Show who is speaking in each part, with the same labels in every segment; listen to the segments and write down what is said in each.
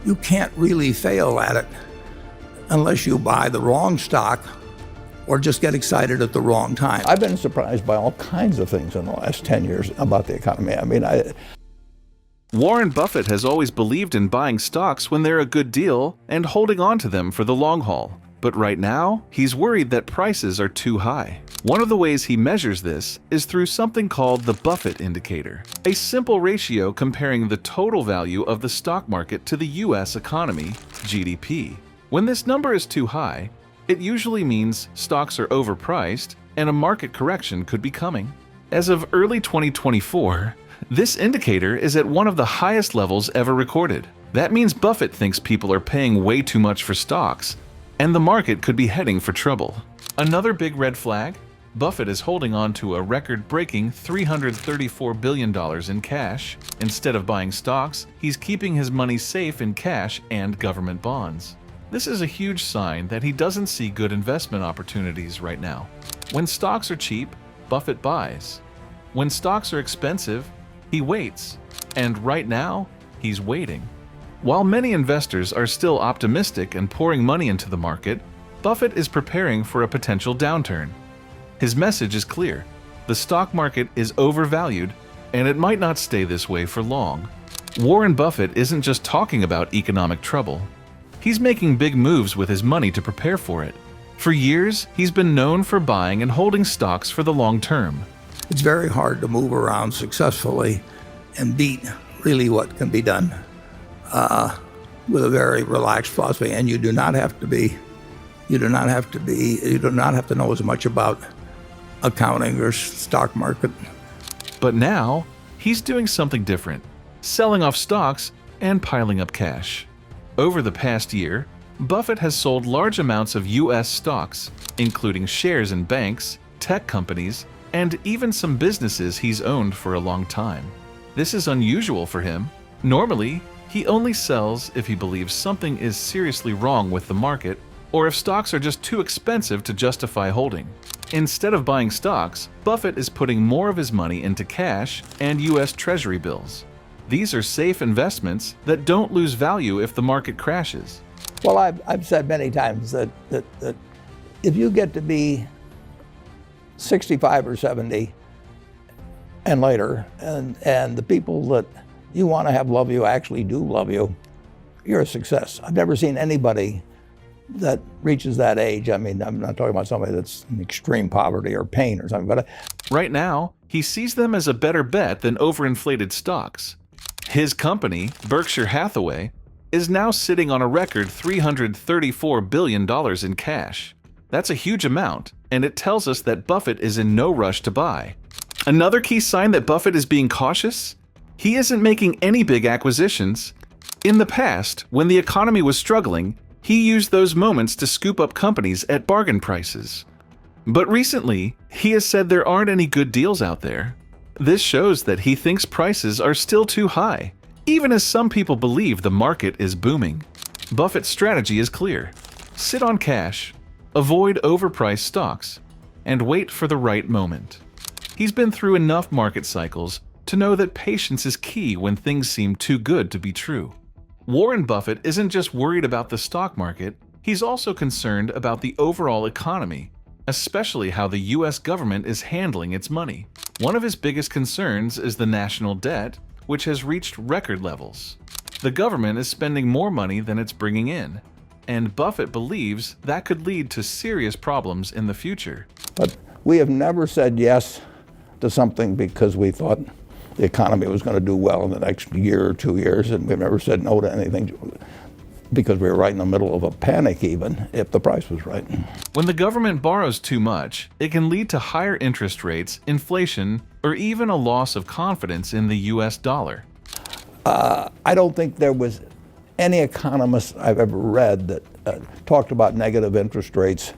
Speaker 1: you can't really fail at it unless you buy the wrong stock or just get excited at the wrong time.
Speaker 2: I've been surprised by all kinds of things in the last 10 years about the economy.
Speaker 3: Warren Buffett has always believed in buying stocks when they're a good deal and holding on to them for the long haul. But right now, he's worried that prices are too high. One of the ways he measures this is through something called the Buffett Indicator, a simple ratio comparing the total value of the stock market to the US economy, GDP. When this number is too high, it usually means stocks are overpriced and a market correction could be coming. As of early 2024, this indicator is at one of the highest levels ever recorded. That means Buffett thinks people are paying way too much for stocks, and the market could be heading for trouble. Another big red flag? Buffett is holding on to a record-breaking $334 billion in cash. Instead of buying stocks, he's keeping his money safe in cash and government bonds. This is a huge sign that he doesn't see good investment opportunities right now. When stocks are cheap, Buffett buys. When stocks are expensive, he waits. And right now, he's waiting. While many investors are still optimistic and pouring money into the market, Buffett is preparing for a potential downturn. His message is clear. The stock market is overvalued, and it might not stay this way for long. Warren Buffett isn't just talking about economic trouble. He's making big moves with his money to prepare for it. For years, he's been known for buying and holding stocks for the long term.
Speaker 1: It's very hard to move around successfully and beat really what can be done with a very relaxed philosophy. And you do not have to know as much about accounting or stock market.
Speaker 3: But now, he's doing something different, selling off stocks and piling up cash. Over the past year, Buffett has sold large amounts of US stocks, including shares in banks, tech companies, and even some businesses he's owned for a long time. This is unusual for him. Normally, he only sells if he believes something is seriously wrong with the market or if stocks are just too expensive to justify holding. Instead of buying stocks, Buffett is putting more of his money into cash and US Treasury bills. These are safe investments that don't lose value if the market crashes.
Speaker 2: Well, I've said many times that if you get to be 65 or 70 and later, and the people that you want to have love you actually do love you, you're a success. I've never seen anybody that reaches that age. I mean, I'm not talking about somebody that's in extreme poverty or pain or something, but
Speaker 3: right now, he sees them as a better bet than overinflated stocks. His company, Berkshire Hathaway, is now sitting on a record $334 billion in cash. That's a huge amount, and it tells us that Buffett is in no rush to buy. Another key sign that Buffett is being cautious? He isn't making any big acquisitions. In the past, when the economy was struggling, he used those moments to scoop up companies at bargain prices. But recently, he has said there aren't any good deals out there. This shows that he thinks prices are still too high, even as some people believe the market is booming. Buffett's strategy is clear. Sit on cash, avoid overpriced stocks, and wait for the right moment. He's been through enough market cycles to know that patience is key when things seem too good to be true. Warren Buffett isn't just worried about the stock market, he's also concerned about the overall economy, especially how the US government is handling its money. One of his biggest concerns is the national debt, which has reached record levels. The government is spending more money than it's bringing in, and Buffett believes that could lead to serious problems in the future.
Speaker 2: But we have never said yes to something because we thought the economy was going to do well in the next year or 2 years, and we've never said no to anything because we were right in the middle of a panic even if the price was right.
Speaker 3: When the government borrows too much, it can lead to higher interest rates, inflation, or even a loss of confidence in the US dollar.
Speaker 2: I don't think there was any economist I've ever read that talked about negative interest rates.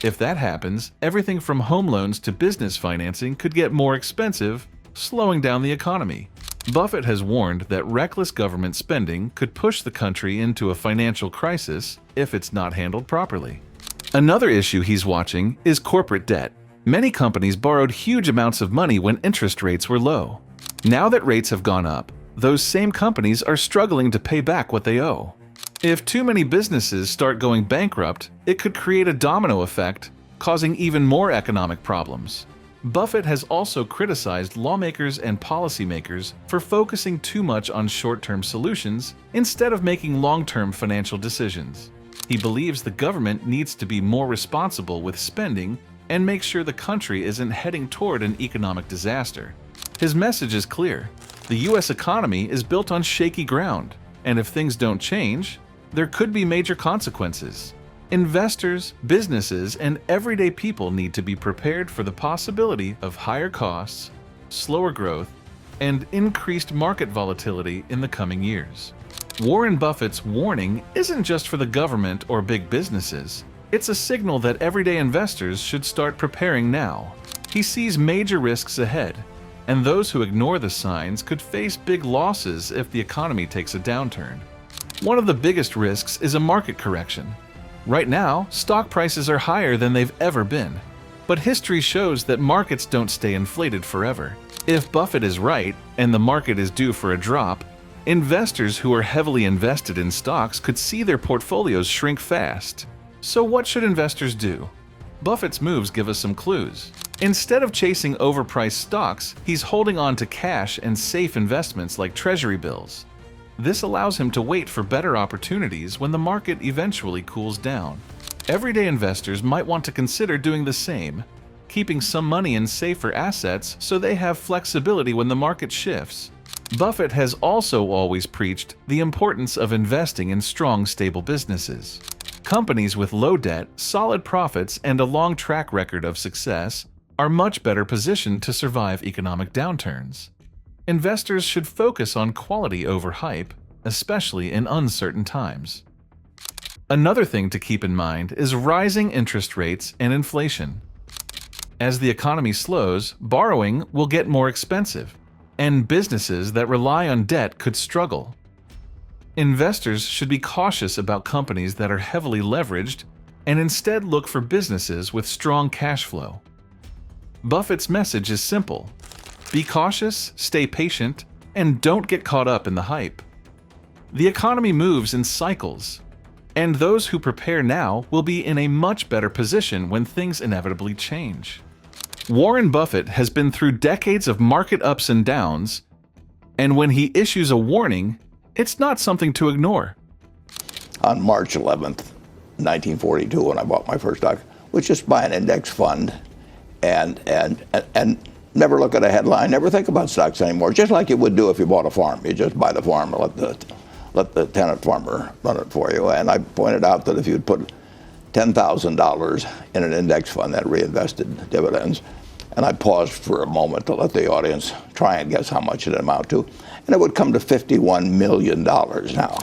Speaker 3: If that happens, everything from home loans to business financing could get more expensive, slowing down the economy. Buffett has warned that reckless government spending could push the country into a financial crisis if it's not handled properly. Another issue he's watching is corporate debt. Many companies borrowed huge amounts of money when interest rates were low. Now that rates have gone up, those same companies are struggling to pay back what they owe. If too many businesses start going bankrupt, it could create a domino effect, causing even more economic problems. Buffett has also criticized lawmakers and policymakers for focusing too much on short-term solutions instead of making long-term financial decisions. He believes the government needs to be more responsible with spending and make sure the country isn't heading toward an economic disaster. His message is clear. The U.S. economy is built on shaky ground, and if things don't change, there could be major consequences. Investors, businesses, and everyday people need to be prepared for the possibility of higher costs, slower growth, and increased market volatility in the coming years. Warren Buffett's warning isn't just for the government or big businesses. It's a signal that everyday investors should start preparing now. He sees major risks ahead, and those who ignore the signs could face big losses if the economy takes a downturn. One of the biggest risks is a market correction. Right now, stock prices are higher than they've ever been. But history shows that markets don't stay inflated forever. If Buffett is right and the market is due for a drop, investors who are heavily invested in stocks could see their portfolios shrink fast. So what should investors do? Buffett's moves give us some clues. Instead of chasing overpriced stocks, he's holding on to cash and safe investments like treasury bills. This allows him to wait for better opportunities when the market eventually cools down. Everyday investors might want to consider doing the same, keeping some money in safer assets so they have flexibility when the market shifts. Buffett has also always preached the importance of investing in strong, stable businesses. Companies with low debt, solid profits, and a long track record of success are much better positioned to survive economic downturns. Investors should focus on quality over hype, especially in uncertain times. Another thing to keep in mind is rising interest rates and inflation. As the economy slows, borrowing will get more expensive, and businesses that rely on debt could struggle. Investors should be cautious about companies that are heavily leveraged and instead look for businesses with strong cash flow. Buffett's message is simple. Be cautious, stay patient, and don't get caught up in the hype. The economy moves in cycles, and those who prepare now will be in a much better position when things inevitably change. Warren Buffett has been through decades of market ups and downs, and when he issues a warning, it's not something to ignore.
Speaker 2: On March 11th, 1942, when I bought my first stock, was just buy an index fund and never look at a headline, never think about stocks anymore, just like you would do if you bought a farm. You just buy the farm and let the tenant farmer run it for you. And I pointed out that if you'd put $10,000 in an index fund that reinvested dividends, and I paused for a moment to let the audience try and guess how much it amount to, and it would come to $51 million now.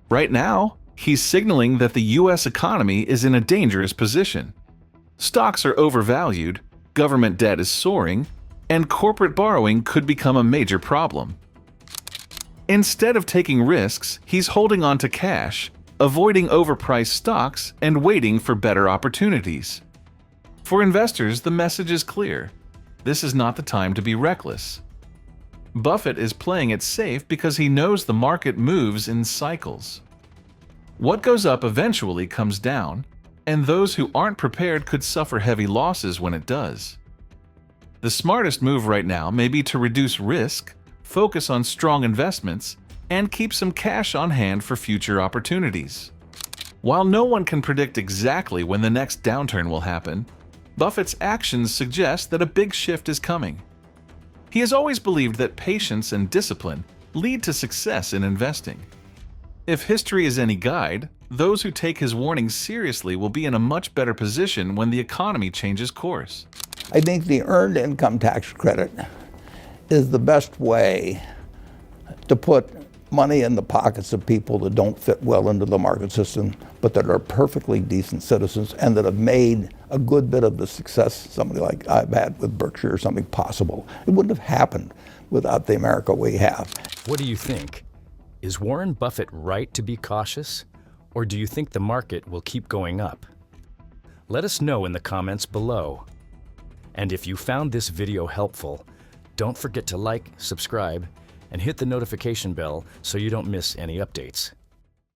Speaker 3: Right now, he's signaling that the U.S. economy is in a dangerous position. Stocks are overvalued, government debt is soaring, and corporate borrowing could become a major problem. Instead of taking risks, he's holding on to cash, avoiding overpriced stocks, and waiting for better opportunities. For investors, the message is clear. This is not the time to be reckless. Buffett is playing it safe because he knows the market moves in cycles. What goes up eventually comes down, and those who aren't prepared could suffer heavy losses when it does. The smartest move right now may be to reduce risk, focus on strong investments, and keep some cash on hand for future opportunities. While no one can predict exactly when the next downturn will happen, Buffett's actions suggest that a big shift is coming. He has always believed that patience and discipline lead to success in investing. If history is any guide, those who take his warnings seriously will be in a much better position when the economy changes course.
Speaker 2: I think the earned income tax credit is the best way to put money in the pockets of people that don't fit well into the market system, but that are perfectly decent citizens and that have made a good bit of the success, somebody like I've had with Berkshire or something, possible. It wouldn't have happened without the America we have.
Speaker 4: What do you think? Is Warren Buffett right to be cautious, or do you think the market will keep going up? Let us know in the comments below. And if you found this video helpful, don't forget to like, subscribe, and hit the notification bell so you don't miss any updates.